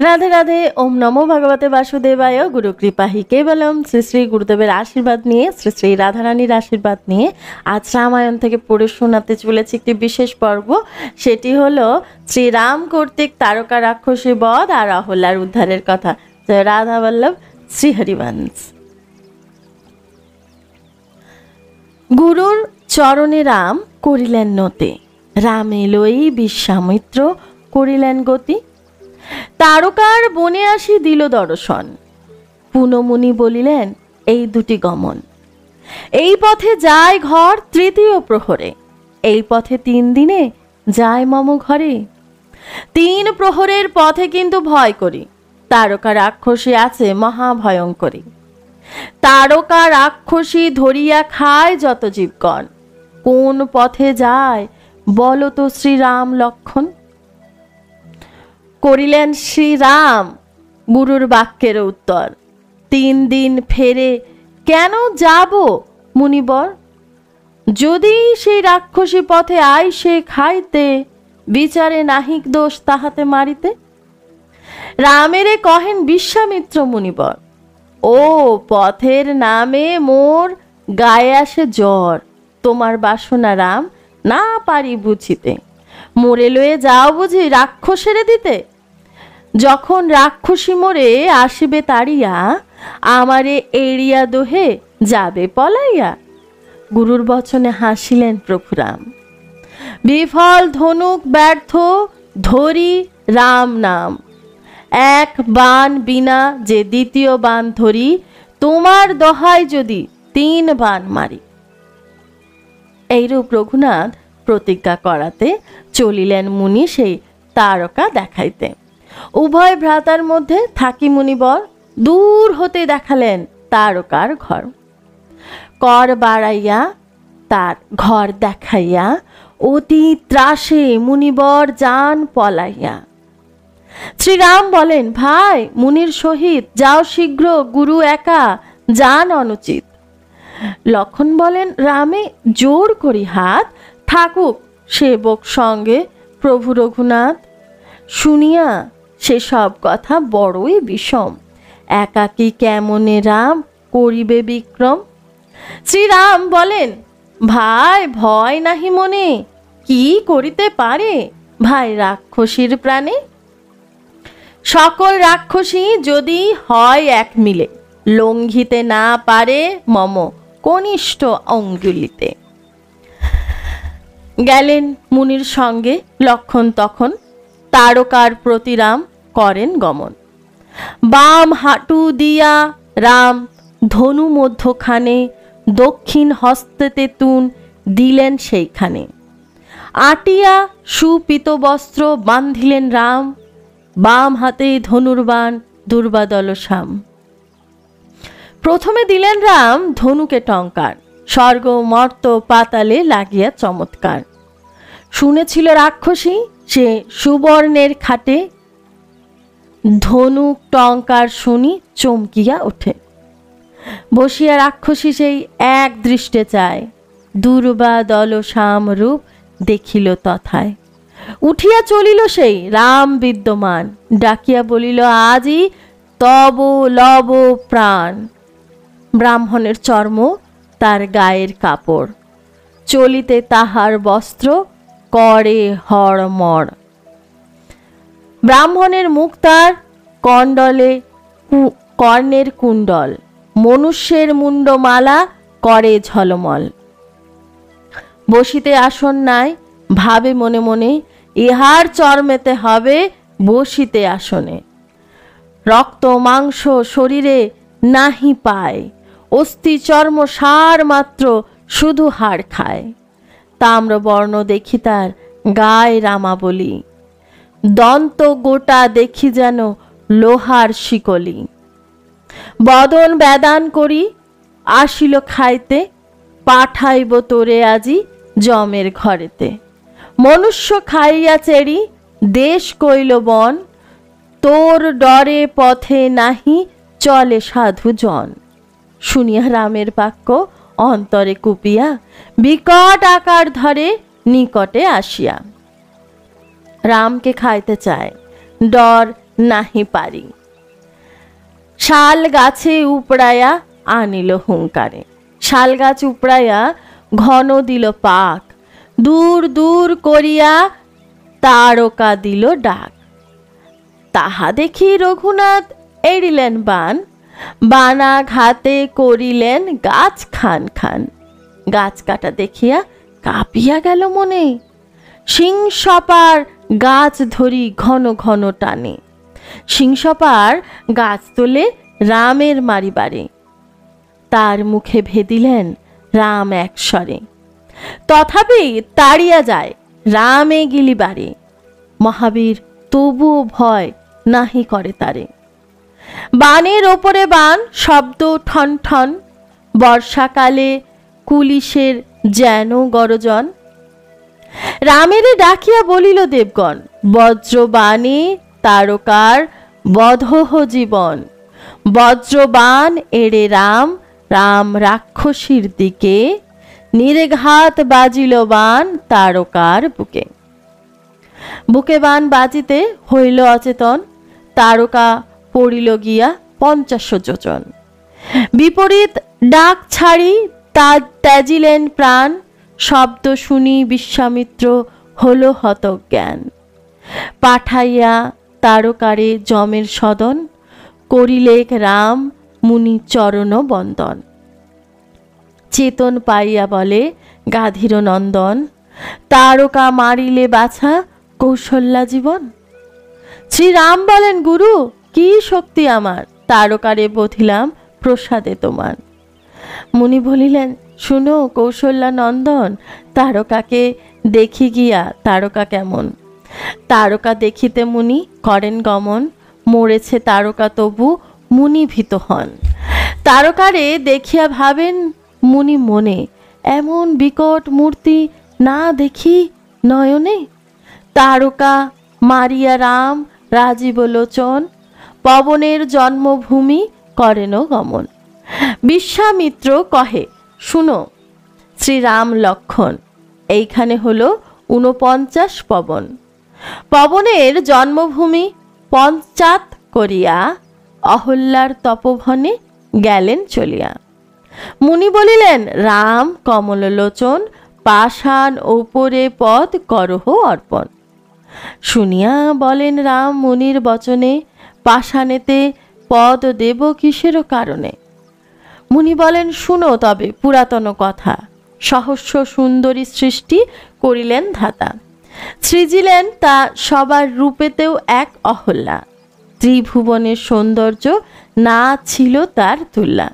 রাধে রাধে। ওম নমো ভগবতে বাসুদেবায়। গুরু কৃপা হি কেবলম। শ্রী শ্রী গুরুদেবের আশীর্বাদ নিয়ে, শ্রী শ্রী রাধারানীর আশীর্বাদ নিয়ে আজ রামায়ণ থেকে পড়ে শোনাতে চলেছি একটি বিশেষ পর্ব। সেটি হলো শ্রীরাম কর্তৃক তারকা রাক্ষসী বধ আর অহল্যার উদ্ধারের কথা। জয় রাধা বল্লভ শ্রী হরিবংশ। গুরুর চরণে রাম করিলেন নতে, রাম এলোই বিশ্বামিত্র করিলেন গতি। তারকার বনে আসি দিল দর্শন, পুনমুনি বলিলেন এই দুটি গমন। এই পথে যায় ঘর তৃতীয় প্রহরে, এই পথে 3 দিনে যায় মম ঘরে। 3 প্রহরের পথে কিন্তু ভয় করি, তারকা রাক্ষসী আছে মহাভয়ঙ্করী। তারকা রাক্ষসী ধরিয়া খায় যত জীবগণ, কোন পথে যায় বলো তো শ্রীরাম লক্ষণ। করিলেন শ্রীরাম গুরুর বাক্যের উত্তর, 3 দিন ফেরে কেন যাব মুনিবর। যদি সেই রাক্ষসী পথে আই সে খাইতে, বিচারে নাহিক দোষ তাহাতে মারিতে। রামেরে কহেন বিশ্বামিত্র মুনিবর, ও পথের নামে মোর গায়ে আসে জ্বর। তোমার বাসনা রাম না পারি বুঝিতে, মোরে লয়ে যাও বুঝি রাক্ষসেরে দিতে। যখন রাক্ষসী মোরে আসিবে তাড়িয়া, আমারে এড়িয়া দোহে যাবে পলাইয়া। গুরুর বচনে হাসিলেন প্রভুরাম, বিফল ধনুক ব্যর্থ ধরি রাম নাম। এক বাণ বিনা যে দ্বিতীয় বাণ ধরি, তোমার দহায় যদি 3 বাণ মারি। এইরূপ রঘুনাথ প্রতিজ্ঞা করাতে চলিলেন মুনি সেই তারকা দেখাইতে। উভয় ভ্রাতার মধ্যে থাকি মুনিবর, দূর হতে দেখালেন তারকার ঘর। কর বাড়াইয়া তার ঘর দেখাইয়া, অতি ত্রাসে মুনিবর যান পলাইয়া। শ্রীরাম বলেন, ভাই মুনির সহিত যাও শীঘ্র, গুরু একা যান অনুচিত। লক্ষণ বলেন, রামে জোর করি হাত, থাকুক সেবক সঙ্গে প্রভু রঘুনাথ। শুনিয়া সে সব কথা বড়ই বিষম, একাকী কেমনে রাম করিবে বিক্রম। শ্রীরাম বলেন, ভাই ভয় নাহি মনে, কি করিতে পারে ভাই রাক্ষসীর প্রাণে। সকল রাক্ষসী যদি হয় এক মিলে, লঙ্ঘিতে না পারে মম কনিষ্ঠ অঙ্গুলিতে। গেলেন মুনির সঙ্গে লক্ষণ তখন, তারকার প্রতি রাম করেন গমন। বাম হাঁটু দিয়া রাম ধনু মধ্যখানে, দক্ষিণ হস্তেতে তুন দিলেন সেইখানে। আটিয়া সুপিত বস্ত্র বান্ধিলেন রাম, বাম হাতে ধনুর্বাণ দুর্বাদল শ্যাম। প্রথমে দিলেন রাম ধনুকে টঙ্কার, স্বর্গ মর্ত পাতালে লাগিয়া চমৎকার। শুনেছিল রাক্ষসী সে সুবর্ণের খাটে, ধনুক টঙ্কার শুনি চমকিয়া ওঠে। বসিয়া রাক্ষসী সেই এক দৃষ্টে চায়, দুর্বাদল শ্যাম রূপ দেখিল তথায়। উঠিয়া চলিল সেই রাম বিদ্যমান, ডাকিয়া বলিল আজি তব লব প্রাণ। ব্রাহ্মণের চর্ম তার গায়ের কাপড়, চলিতে তাহার বস্ত্র করে হড়মড়। ব্রাহ্মণের মুখ তার কণ্ডলে কর্ণের কুণ্ডল, মনুষ্যের মুন্ডমালা করে ঝলমল। বসিতে আসন নাই ভাবে মনে মনে, ইহার চর্মেতে হবে বসিতে আসনে। রক্ত মাংস শরীরে নাহি পায়, অস্থি চর্ম সার মাত্র শুধু হাড় খায়। তাম্রবর্ণ দেখি তার গায়ে রামাবলী, দন্ত গোটা দেখি যেন লোহার শিকলি। বদন বেদান করি আসিল খাইতে, পাঠাইব তোরে আজি জমের ঘরেতে। মনুষ্য খাইয়া চেরি দেশ কইল বন, তোর ডরে পথে নাহি চলে সাধু জন। শুনিয়া রামের বাক্য অন্তরে কুপিয়া, বিকট আকার ধরে নিকটে আসিয়া। রামকে খাইতে চায়, ডর নাহি পারি। শাল গাছে উপড়ায়া আনিল হুঙ্কারে। শাল গাছ উপড়াইয়া ঘন দিল পাক, দূর দূর করিয়া তারকা দিল ডাক। তাহা দেখি রঘুনাথ এড়িলেন বান, বানা ঘাতে করিলেন গাছ খান খান। গাছ কাটা দেখিয়া কাঁপিয়া গেল মনে, সিংসপার গাছ ধরি ঘন ঘন টানে। সিংসপার গাছ তোলে রামের মারিবারে, তার মুখে ভেদিলেন রাম একস্বরে। তথাপি তাড়িয়া যায় রামে গিলিবারে, মহাবীর তবুও ভয় নাহি করে তারে। বানের ওপরে বান, শব্দ ঠন ঠন, বর্ষাকালে কুলিশের যেন গরজন। রামেরে ডাকিয়া বলিল দেবগণ, বজ্রবাণে তারকার বধহ জীবন। বজ্রবাণ এড়ে রাম, রাম রাক্ষসীর দিকে, নির্ঘাত বাজিল বাণ তারকার বুকে। বুকে বাণ বাজিতে হইল অচেতন, তারকা পড়িল গিয়া 50 যোজন। বিপরীত ডাক ছাড়ি ত্যাজিলেন প্রাণ, শব্দ শুনি বিশ্বামিত্র হল হতজ্ঞান। পাঠাইয়া তারকারে যমের সদন, করিলেক রাম মুনি চরণ বন্দন। চেতন পাইয়া বলে গাধীর নন্দন, তারকা মারিলে বাছা কৌশল্যা জীবন। শ্রীরাম বলেন, গুরু কি শক্তি আমার, তারকারে বধিলাম প্রসাদে তোমার। মুনি বলিলেন, শুনো কৌশল্যা নন্দন, তারকাকে দেখি গিয়া তারকা কেমন। তারকা দেখিতে মুনি করেন গমন, মরেছে তারকা তবু মুনি ভীত হন। তারকারে দেখিয়া ভাবেন মুনি মনে, এমন বিকট মূর্তি না দেখি নয়নে। তারকা মারিয়া রাম রাজীব লোচন, পবনের জন্মভূমি করেন গমন। বিশ্বামিত্র কহে, শুনো শ্রীরাম লক্ষণ, এইখানে হলো 49 পবন। পবনের জন্মভূমি পঞ্চাত করিয়া অহল্যার তপোবনে গেলেন চলিয়া। মুনি বলিলেন, রাম কমললোচন, পাষাণ ওপরে পদ করহ অর্পণ। শুনিয়া বলেন রাম মুনির বচনে, পাষাণেতে পদ দেব কিসের কারণে। মুনি বলেন, শুনো তবে পুরাতন কথা, সহস্র সুন্দরী সৃষ্টি করিলেন ধাতা। সৃজিলেন তা সবার রূপেতেও এক অহল্যা, ত্রিভুবনের সৌন্দর্য না ছিল তার তুল্যা।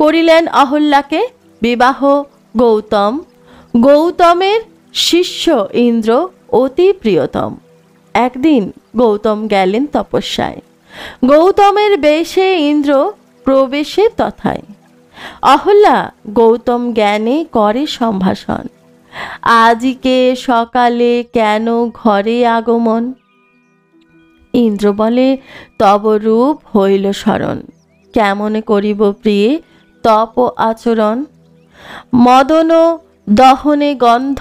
করিলেন অহল্যাকে বিবাহ গৌতম, গৌতমের শিষ্য ইন্দ্র অতি প্রিয়তম। একদিন গৌতম গেলেন তপস্যায়, গৌতমের বেশে ইন্দ্র প্রবেশে তথায়। অহল্যা গৌতম জ্ঞানে করে সম্ভাষণ, আজিকে সকালে কেন ঘরে আগমন। ইন্দ্র বলে, তব রূপ হইল স্মরণ, কেমন করিব প্রিয়ে তপ আচরণ। মদন দহনে গন্ধ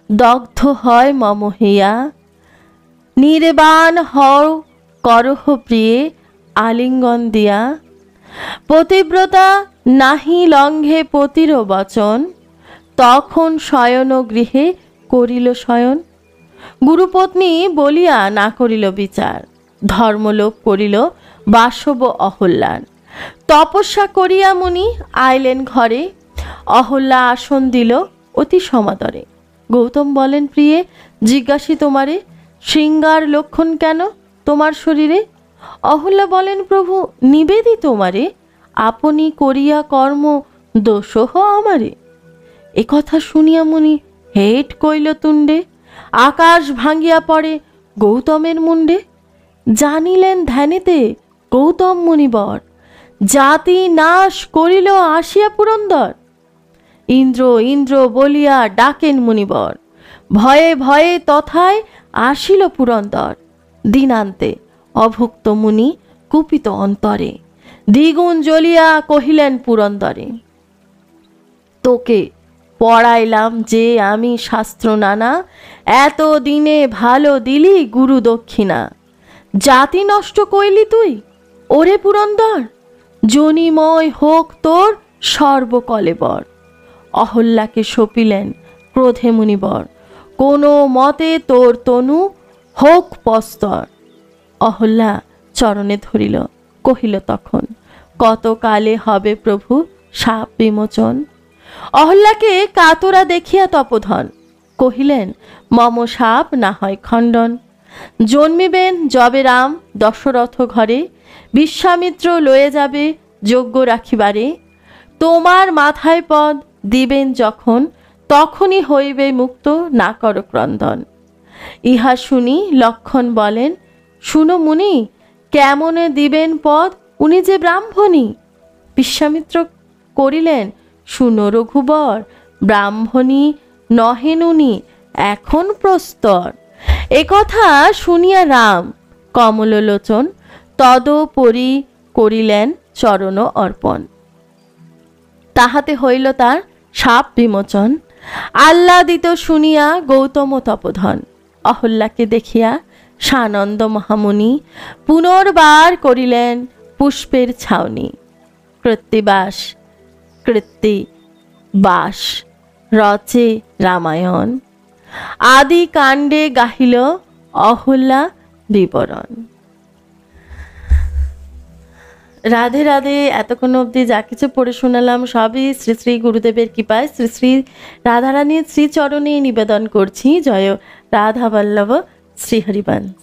দগ্ধ হয় মম হিয়া, নির্বাণ হও করহ প্রিয়ে আলিঙ্গন দিয়া। পতিব্রতা নাহি লঙ্ঘে পতির বচন, তখন শয়ন গৃহে করিল শয়ন। গুরুপত্নী বলিয়া না করিল বিচার, ধর্মলোপ করিল বাসব অহল্যার। তপস্যা করিয়া মুনি আইলেন ঘরে, অহল্যা আসন দিল অতি সমাদরে। গৌতম বলেন, প্রিয়ে জিজ্ঞাসি তোমারে, শৃঙ্গার লক্ষণ কেন তোমার শরীরে। অহল্যা বলেন, প্রভু নিবেদি তোমারে, আপনি করিয়া কর্ম দোষহ আমারে। এ কথা শুনিয়া মুনি হেট কইল তুণ্ডে, আকাশ ভাঙ্গিয়া পড়ে গৌতমের মুণ্ডে। জানিলেন ধ্যানেতে গৌতম মুনিবর, জাতি নাশ করিল আসিয়া পুরন্দর। ইন্দ্র ইন্দ্র বলিয়া ডাকেন মুনিবর, ভয়ে ভয়ে তথায় আসিল পুরন্দর। দিনান্তে অভুক্ত মুনি কুপিত অন্তরে, দ্বিগুণ জ্বলিয়া কহিলেন পুরন্দরে, তোকে পড়াইলাম যে আমি শাস্ত্র নানা, এত দিনে ভালো দিলি গুরু দক্ষিণা। জাতি নষ্ট কইলি তুই, ওরে পুরন্দর, জনিময় হোক তোর সর্বকলেবর। অহল্যাকে সপিলেন ক্রোধে মুনিবর, কোনো মতে তোর তনু হোক পস্তর। অহল্যা চরণে ধরিল, কহিল তখন, কত কালে হবে প্রভু সাপ বিমোচন। অহল্যাকে কাতরা দেখিয়া তপোধন কহিলেন, মম সাপ না হয় খণ্ডন। জন্মিবেন যবে রাম দশরথ ঘরে, বিশ্বামিত্র লয়ে যাবে যজ্ঞ রাখিবারে। তোমার মাথায় পদ দিবেন যখন, তখনই হইবে মুক্ত, না কর ক্রন্দন। ইহা শুনি লক্ষণ বলেন, শুনো মুনি, কেমনে দিবেন পদ, উনি যে ব্রাহ্মণী। বিশ্বামিত্র করিলেন, শুনো রঘুবর, ব্রাহ্মণী নহেন উনি, এখন প্রস্তর। একথা শুনিয়া রাম কমললোচন তদোপরি করিলেন চরণ অর্পণ। তাহাতে হইল তার সাপ বিমোচন। আহ্লাদিত শুনিয়া গৌতম তপোধন, অহল্যাকে দেখিয়া সানন্দ মহামুনি পুনর্বার করিলেন পুষ্পের ছাউনি। কৃত্তিবাস কৃত্তিবাস রচে রামায়ণ, আদি কাণ্ডে গাহিল অহল্যা বিবরণ। রাধে রাধে। এতক্ষণ অবধি যা কিছু পড়ে শোনালাম সবই শ্রী শ্রী গুরুদেবের কৃপায় শ্রী শ্রী রাধারানীর শ্রীচরণে নিবেদন করছি। জয় রাধা বল্লভ শ্রীহরিবংশ।